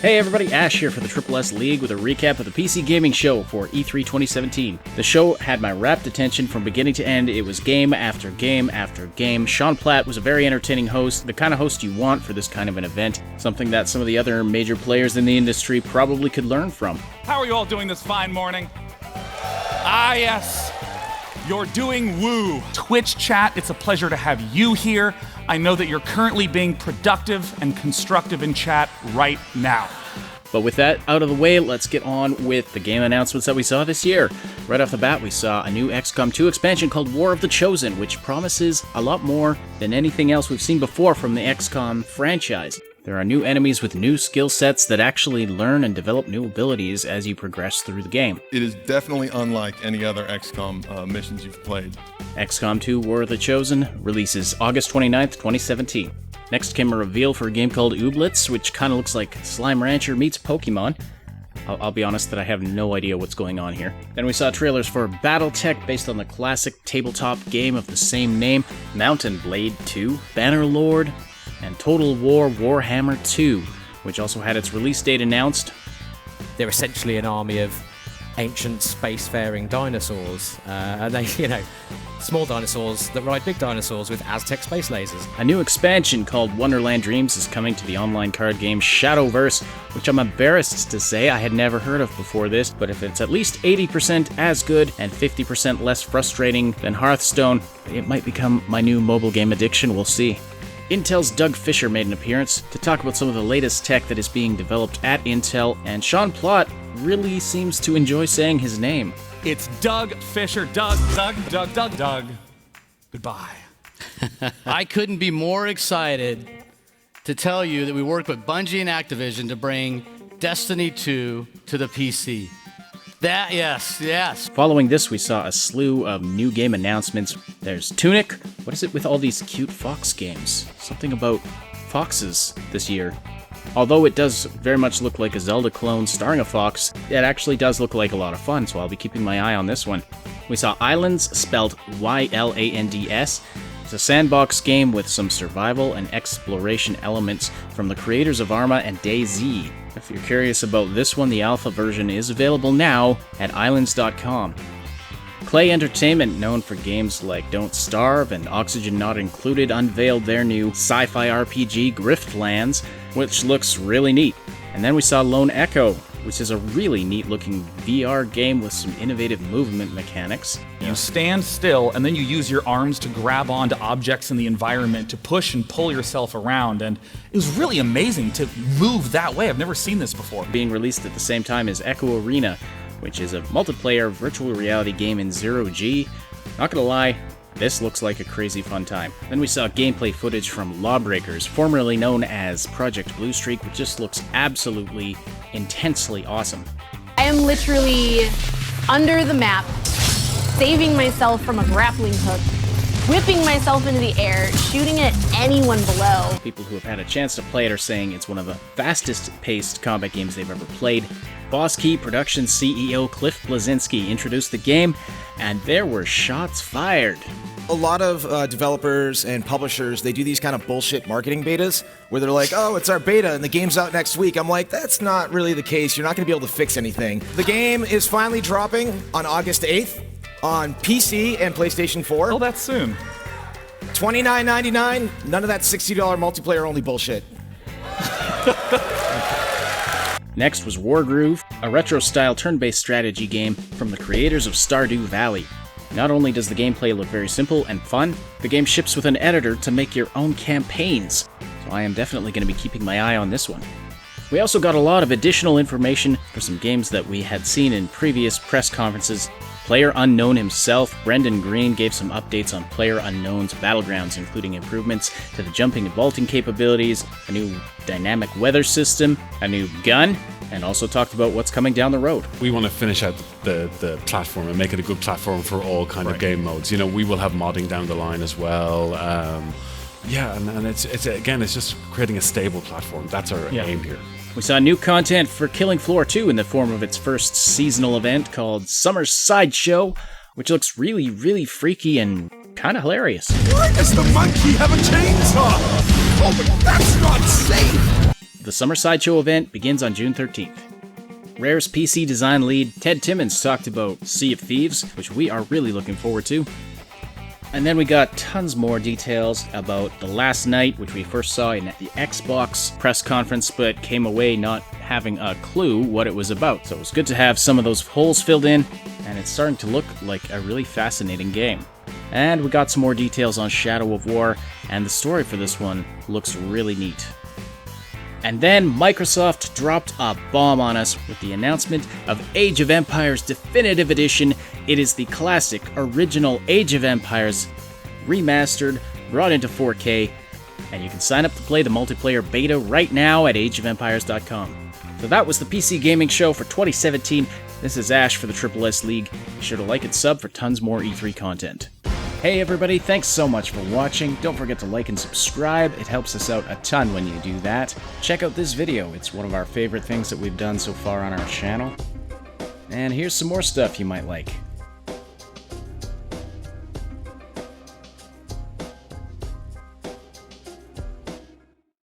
Hey everybody, Ash here for the Triple S League with a recap of the PC Gaming Show for E3 2017. The show had my rapt attention from beginning to end. It was game after game after game. Sean Platt was a very entertaining host, the kind of host you want for this kind of an event, something that some of the other major players in the industry probably could learn from. How are you all doing this fine morning? Ah, yes. You're doing woo. Twitch chat, it's a pleasure to have you here. I know that you're currently being productive and constructive in chat right now. But with that out of the way, let's get on with the game announcements that we saw this year. Right off the bat, we saw a new XCOM 2 expansion called War of the Chosen, which promises a lot more than anything else we've seen before from the XCOM franchise. There are new enemies with new skill sets that actually learn and develop new abilities as you progress through the game. It is definitely unlike any other XCOM missions you've played. XCOM 2 War of the Chosen releases August 29th, 2017. Next came a reveal for a game called Ooblets, which kind of looks like Slime Rancher meets Pokemon. I'll be honest that I have no idea what's going on here. Then we saw trailers for BattleTech based on the classic tabletop game of the same name, Mountain Blade 2, Bannerlord, and Total War Warhammer 2, which also had its release date announced. They're essentially an army of ancient spacefaring dinosaurs. And they, small dinosaurs that ride big dinosaurs with Aztec space lasers. A new expansion called Wonderland Dreams is coming to the online card game Shadowverse, which I'm embarrassed to say I had never heard of before this, but if it's at least 80% as good and 50% less frustrating than Hearthstone, it might become my new mobile game addiction, we'll see. Intel's Doug Fisher made an appearance to talk about some of the latest tech that is being developed at Intel, and Sean Platt really seems to enjoy saying his name. It's Doug Fisher. Doug. Goodbye. I couldn't be more excited to tell you that we worked with Bungie and Activision to bring Destiny 2 to the PC. Yes. Following this, we saw a slew of new game announcements. There's Tunic. What is it with all these cute fox games? Something about foxes this year. Although it does very much look like a Zelda clone starring a fox, it actually does look like a lot of fun, so I'll be keeping my eye on this one. We saw Islands, spelled YLANDS. It's a sandbox game with some survival and exploration elements from the creators of Arma and DayZ. If you're curious about this one, the alpha version is available now at islands.com. Clay Entertainment, known for games like Don't Starve and Oxygen Not Included, unveiled their new sci-fi RPG Griftlands, which looks really neat. And then we saw Lone Echo, which is a really neat-looking VR game with some innovative movement mechanics. You stand still, and then you use your arms to grab onto objects in the environment to push and pull yourself around, and it was really amazing to move that way. I've never seen this before. Being released at the same time as Echo Arena, which is a multiplayer virtual reality game in zero-G. Not gonna lie, this looks like a crazy fun time. Then we saw gameplay footage from Lawbreakers, formerly known as Project Blue Streak, which just looks absolutely intensely awesome. I am literally under the map, saving myself from a grappling hook, whipping myself into the air, shooting at anyone below. People who have had a chance to play it are saying it's one of the fastest-paced combat games they've ever played. Boss Key Productions CEO Cliff Bleszinski introduced the game, and there were shots fired. A lot of developers and publishers, they do these kind of bullshit marketing betas where they're like, oh, it's our beta and the game's out next week. I'm like, that's not really the case. You're not going to be able to fix anything. The game is finally dropping on August 8th on PC and PlayStation 4. Oh, that's soon. $29.99, none of that $60 multiplayer only bullshit. Next was Wargroove, a retro-style turn-based strategy game from the creators of Stardew Valley. Not only does the gameplay look very simple and fun, the game ships with an editor to make your own campaigns, so I am definitely going to be keeping my eye on this one. We also got a lot of additional information for some games that we had seen in previous press conferences. PlayerUnknown himself, Brendan Green, gave some updates on PlayerUnknown's Battlegrounds, including improvements to the jumping and vaulting capabilities, a new dynamic weather system, a new gun, and also talked about what's coming down the road. We want to finish out the platform and make it a good platform for all kind of game modes. We will have modding down the line as well. And it's just creating a stable platform. That's our aim here. We saw new content for Killing Floor 2 in the form of its first seasonal event called Summer Sideshow, which looks really, really freaky and kind of hilarious. Why does the monkey have a chainsaw? Oh, but that's not safe! The Summer Sideshow event begins on June 13th. Rare's PC design lead, Ted Timmons, talked about Sea of Thieves, which we are really looking forward to. And then we got tons more details about The Last Night, which we first saw in the Xbox press conference, but came away not having a clue what it was about. So it was good to have some of those holes filled in, and it's starting to look like a really fascinating game. And we got some more details on Shadow of War, and the story for this one looks really neat. And then Microsoft dropped a bomb on us with the announcement of Age of Empires Definitive Edition. It is the classic, original Age of Empires, remastered, brought into 4K, and you can sign up to play the multiplayer beta right now at ageofempires.com. So that was the PC Gaming Show for 2017. This is Ash for the Triple S League. Be sure to like and sub for tons more E3 content. Hey everybody, thanks so much for watching. Don't forget to like and subscribe. It helps us out a ton when you do that. Check out this video. It's one of our favorite things that we've done so far on our channel. And here's some more stuff you might like.